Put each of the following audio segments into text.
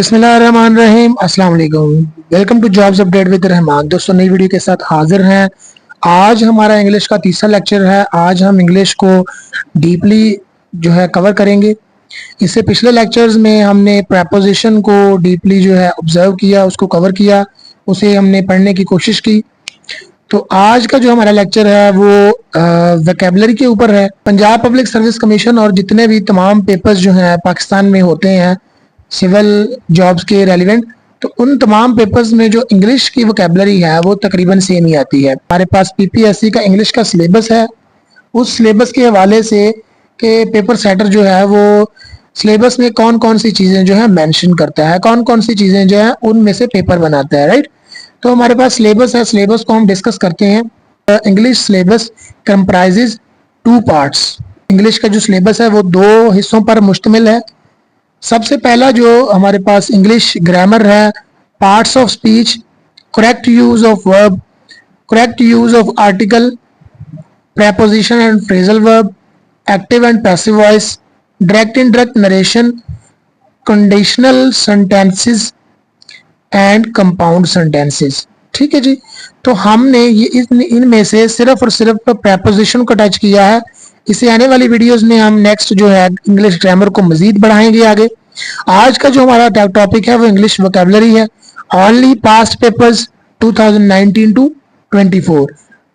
बिस्मिल्लाहिर्रहमानिर्रहीम अस्सलाम वालेकुम। Welcome to jobs update with Rahman. दोस्तों, नई वीडियो के साथ हाजिर हैं। आज हमारा इंग्लिश का तीसरा लेक्चर है। आज हम इंग्लिश को डीपली जो है कवर करेंगे। इससे पिछले लेक्चर्स में हमने प्रेपोजिशन को डीपली जो है ऑब्जर्व किया, उसको कवर किया, उसे हमने पढ़ने की कोशिश की। तो आज का जो हमारा लेक्चर है वो वोकैबुलरी के ऊपर है। पंजाब पब्लिक सर्विस कमीशन और जितने भी तमाम पेपर्स जो हैं पाकिस्तान में होते हैं सिविल जॉब्स के रेलिवेंट, तो उन तमाम पेपर्स में जो इंग्लिश की वोकैबुलरी है वो तकरीबन सेम ही आती है। हमारे पास पीपीएससी का इंग्लिश का सिलेबस है। उस सिलेबस के हवाले से कि पेपर सेटर जो है वो सिलेबस में कौन कौन सी चीज़ें जो है मेंशन करता है, कौन कौन सी चीज़ें जो है उनमें से पेपर बनाता है, राइट। तो हमारे पास सिलेबस है, सिलेबस को हम डिस्कस करते हैं। English syllabus comprises two parts. English का जो सिलेबस है वो दो हिस्सों पर मुश्तमिल है। सबसे पहला जो हमारे पास इंग्लिश ग्रामर है, parts of speech, correct use of verb, correct use of article, preposition and phrasal verb, active and passive voice, direct indirect narration, conditional sentences and compound sentences। ठीक है जी। तो हमने ये इनमें से सिर्फ और सिर्फ preposition को टच किया है। इसे आने वाली वीडियोस में हम नेक्स्ट जो है इंग्लिश ग्रामर को मजीद बढ़ाएंगे आगे। आज का जो हमारा टॉपिक है वो इंग्लिश वोकैबुलरी है। ओनली पास्ट पेपर्स 2019 टू 24,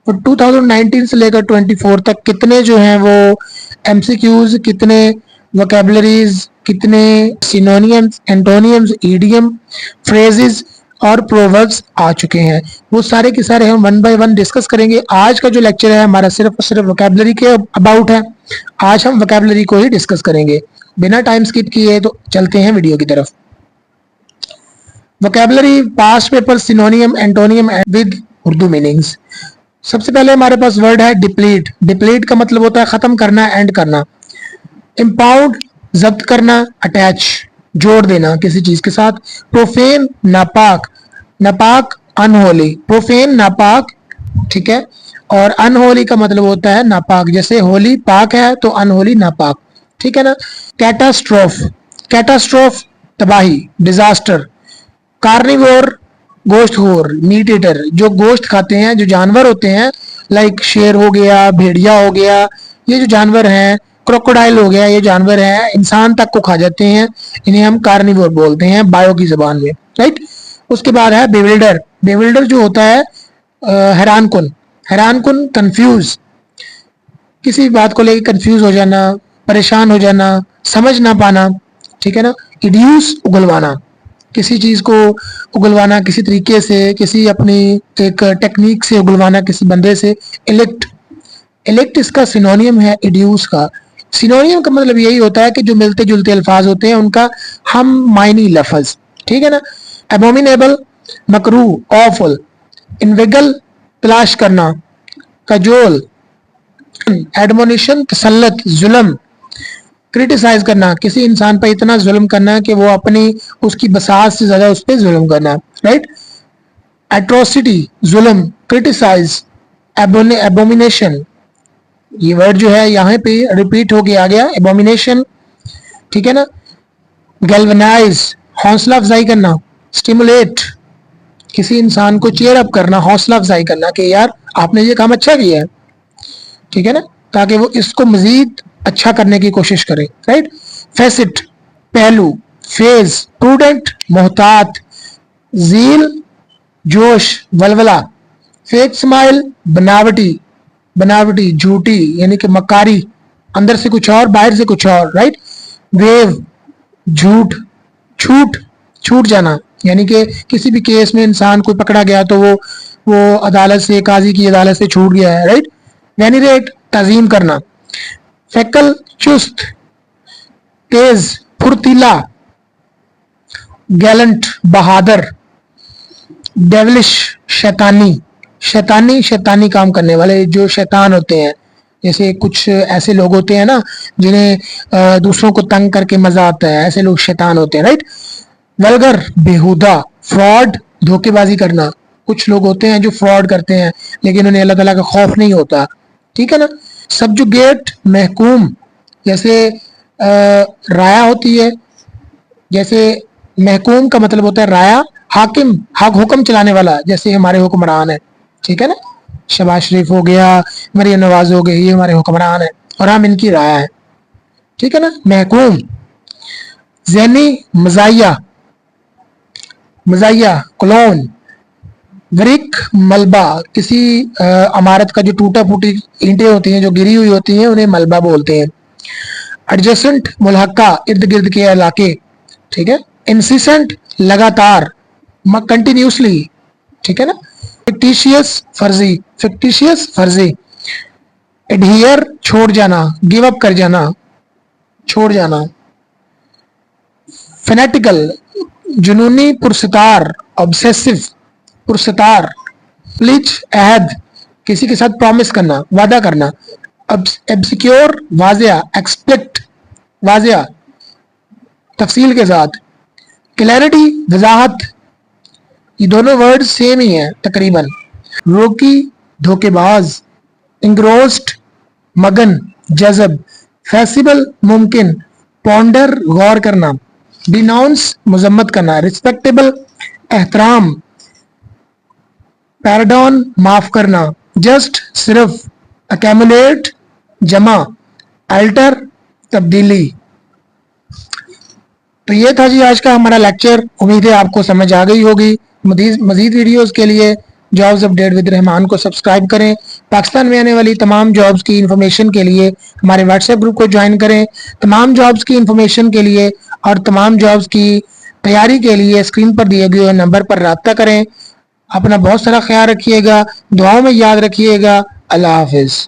तो 2019 से लेकर 24 तक कितने जो हैं वो एमसीक्यूज, कितने वोकैबुलरीज, कितने सिनोनियम्स, एंटोनियम्स, ईडियम, फ्रेजेस और प्रोवर्ब्स आ चुके हैं, वो सारे के सारे हम वन बाय वन डिस्कस करेंगे। आज का जो लेक्चर है हमारा सिर्फ और सिर्फ वोकैबुलरी के अबाउट है। आज हम वोकैबुलरी को ही डिस्कस करेंगे। बिना टाइम स्किप किए तो चलते हैं वीडियो की तरफ। Vocabulary past paper, सिनोनियम, antonym with Urdu meanings. सबसे पहले हमारे पास वर्ड है डिप्लीट। डिप्लीट का मतलब होता है खत्म करना, एंड करना। इंपाउंड जब्त करना, अटैच जोड़ देना किसी चीज के साथ। प्रोफेन नापाक, नापाक अनहोली, प्रोफेन नापाक, ठीक है। और अनहोली का मतलब होता है नापाक, जैसे होली पाक है तो अनहोली नापाक, ठीक है ना। कैटास्ट्रोफ, कैटास्ट्रोफ तबाही, डिजास्टर। कार्निवोर गोश्त खोर, मीट ईटर, जो गोश्त खाते हैं, जो जानवर होते हैं, लाइक शेर हो गया, भेड़िया हो गया, ये जो जानवर हैं, क्रोकोडाइल हो गया, ये जानवर हैं इंसान तक को खा जाते हैं, इन्हें हम कार्निवोर बोलते हैं बायो की जबान में, राइट। उसके बाद है बेविल्डर। बेविल्डर जो होता है हैरान कुन, हैरान कुन, कंफ्यूज, किसी भी बात को लेकर कंफ्यूज हो जाना, परेशान हो जाना, समझ ना पाना, ठीक है ना। इड्यूस उगलवाना, किसी चीज को उगलवाना किसी तरीके से, किसी अपनी एक टेक्निक से उगलवाना किसी बंदे से। इलेक्ट, इलेक्ट इसका सिनोनियम है इड्यूस का। सिनोनियम का मतलब यही होता है कि जो मिलते जुलते अल्फाज होते हैं उनका हम मायनी लफज, ठीक है ना। Abominable, Makru, awful. इनवेगल तलाश करना, कजोल। एडमोनिशन तसल्लत, जुल्म। क्रिटिसाइज करना, किसी इंसान पर इतना जुल्म करना कि वो अपनी उसकी बसात से ज्यादा उस पर जुल्म करना, राइट। एट्रोसिटी जुल्म, क्रिटिसाइज, एबोमिनेशन, ये वर्ड जो है यहाँ पे रिपीट होके आ गया, एबोमिनेशन, ठीक है ना। गैल्वनाइज हौसला अफजाई करना, स्टिमुलेट किसी इंसान को चेयर अप करना, हौसला अफजाई करना कि यार आपने ये काम अच्छा किया है, ठीक है ना, ताकि वो इसको मजीद अच्छा करने की कोशिश करें, राइट। फैसिट पहलू, फेज प्रूडेंट मोहतात, जील जोश वलवला, फेक स्माइल बनावटी, बनावटी झूठी यानी कि मकारी, अंदर से कुछ और बाहर से कुछ और, राइट। वेव झूठ, छूट छूट जाना यानी कि किसी भी केस में इंसान कोई पकड़ा गया तो वो अदालत से, काजी की अदालत से छूट गया है, राइट। वेनिरेट तजीम करना। फैकल चुस्त, तेज फुर्तीला। गैलेंट बहादुर। डेविलिश शैतानी, शैतानी शैतानी काम करने वाले जो शैतान होते हैं, जैसे कुछ ऐसे लोग होते हैं ना जिन्हें दूसरों को तंग करके मजा आता है, ऐसे लोग शैतान होते हैं, राइट। वल्गर बेहुदा, फ्रॉड धोखेबाजी करना, कुछ लोग होते हैं जो फ्रॉड करते हैं लेकिन उन्हें अल्लाह ताला का खौफ नहीं होता, ठीक है ना। सब्जुगेट महकूम, जैसे राया होती है, जैसे महकूम का मतलब होता है राया, हाकिम हुक्म चलाने वाला, जैसे हमारे हुक्मरान है, ठीक है ना, शहबाज शरीफ हो गया, मरियम नवाज हो गई, ये हमारे हुक्मरान है और हम इनकी राया है, ठीक है ना, महकूम। जैनी मजाया, मजाया क्लोन। ब्रिक मलबा, किसी इमारत का जो टूटा फूटी ईंटें होती हैं जो गिरी हुई होती हैं उन्हें मलबा बोलते हैं। एडजेसेंट मुल्हका, इर्द गिर्द के इलाके, ठीक है। इंसिसेंट लगातार, कंटिन्यूसली, ठीक है ना। फिक्टिशियस फर्जी, फिक्टिशियस फर्जी। एडहियर छोड़ जाना, गिव अप कर जाना, छोड़ जाना। फेनेटिकल, जुनूनी पुरस्तार, ऑब्सेसिव, पुरस्तार। प्लीज अहद, किसी के साथ प्रॉमिस करना, वादा करना। एब्सिक्योर वाजिया, एक्सप्लिक्ट वाजिया, तफसील के साथ। क्लैरिटी वजाहत, ये दोनों वर्ड सेम ही है तकरीबन। रोकी धोखेबाज। इंग्रोस्ड मगन, जजब। फेसिबल मुमकिन। पॉन्डर गौर करना। डिनाउंस मजम्मत करना। रिस्पेक्टेबल एहतराम। पैराडॉन माफ करना। जस्ट सिर्फ। अकेमुलेट जमा। अल्टर तब्दीली। तो ये था जी आज का हमारा लेक्चर। उम्मीद है आपको समझ आ गई होगी। मजीद वीडियोस के लिए जॉब्स अपडेट विद रहमान को सब्सक्राइब करें। पाकिस्तान में आने वाली तमाम जॉब्स की इंफॉर्मेशन के लिए हमारे व्हाट्सएप ग्रुप को ज्वाइन करें। तमाम जॉब्स की इंफॉर्मेशन के लिए और तमाम जॉब्स की तैयारी के लिए स्क्रीन पर दिए गए नंबर पर रब्ता करें। अपना बहुत सारा ख्याल रखिएगा, दुआओं में याद रखिएगा। अल्लाह हाफिज़।